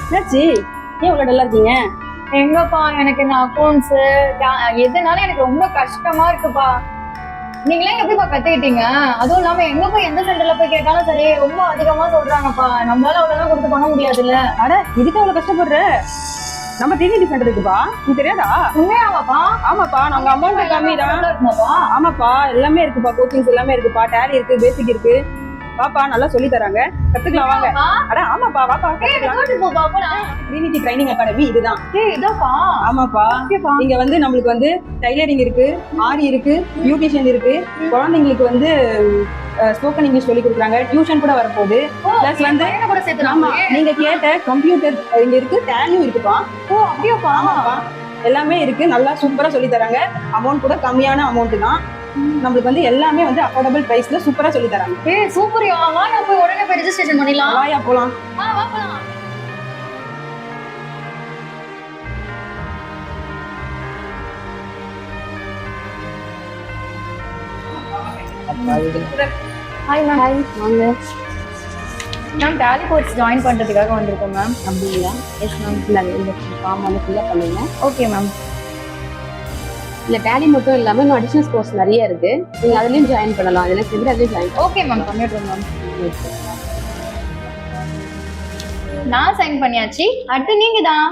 என்னாச்சு? ஏன் இவ்வளவு டல்லா இருக்கீங்க? எங்கப்பா எனக்கு இந்த அக்கௌண்ட்ஸ் எதுனாலும் எனக்கு ரொம்ப கஷ்டமா இருக்குப்பா. நீங்களே எப்படிப்பா கத்துக்கிட்டீங்க? அதுவும் இல்லாம எங்க போய் எந்த சென்டர்ல போய் கேட்டாலும் சரி ரொம்ப அதிகமா சொல்றாங்கப்பா. நம்மளால அவ்வளவுதான் கொடுத்து பண்ண முடியாதுல்ல. அட இதுக்கு அவ்வளவு கஷ்டப்படுற? நம்ம டிடிடி சென்டர் இருக்குப்பா, உங்களுக்கு தெரியாதா? உண்மையாவாப்பா? ஆமாப்பா, நாங்க அமௌண்ட் கம்மி தான். இருக்குமாப்பா? ஆமாப்பா, எல்லாமே இருக்குப்பா, கோச்சிங்ஸ் எல்லாமே இருக்குப்பா, டேலி இருக்கு, பேசிக் இருக்கு. வாப்பா, நல்லா சொல்லி தராங்க, கத்துக்கலாம் வாங்க. அட ஆமாப்பா, வாப்பா டிடிடி ட்ரைனிங் அகாடமி இதுதான். இதாப்பா? ஆமாப்பா, இங்க வந்து நம்மளுக்கு வந்து டைலரிங் இருக்கு, ஆரி இருக்கு, பியூட்டிஷியன் இருக்கு, குழந்தைங்களுக்கு வந்து ஸ்போக்கன் இங்கிலீஷ் சொல்லி கொடுக்குறாங்க, டியூஷன் கூட வரப்போகுது. பிளஸ் வந்து கூட சேர்த்து. ஆமா, நீங்க கேட்ட கம்ப்யூட்டர் இங்க இருக்கு, டேலியும் இருக்குப்பா. ஓ அப்படியாப்பா? ஆமாப்பா, எல்லாமே இருக்கு, நல்லா சூப்பரா சொல்லி தராங்க. அமௌண்ட் கூட கம்மியான அமௌண்ட் தான். நம்மளுக்கு வந்து எல்லாமே வந்து அஃபோர்டபிள் பிரைஸ்ல சூப்பரா சொல்லி தராங்க. சூப்பர்யா, வா நான் போய் உடனே போய் ரெஜிஸ்ட்ரேஷன் பண்ணிடலாம். வாயா போலாம். வா போலாம். Hi ma'am. ஹாய், வாங்க. மேம் டேலி கோர்ஸ் ஜாயின் பண்றதுக்காக வந்திருக்கோம் மேம். அப்படிங்களா? Yes ma'am. இல்லை இந்த ஃபார்ம் வந்து ஃபில்அப் பண்ணுங்க. Okay ma'am. இல்லை டேலி மட்டும் இல்லாமல் இன்னும் அடிஷனல் கோர்ஸ் நிறைய இருக்கு, நீங்கள் அதுலேயும் ஜாயின் பண்ணலாம். அதில் சேர்ந்து அதுலேயும் ஜாயின் ஓகே மேம், பண்ணிடுறோம் மேம். பண்ணலாம். நான் சைன் பண்ணியாச்சு, அடுத்து நீங்க தான்.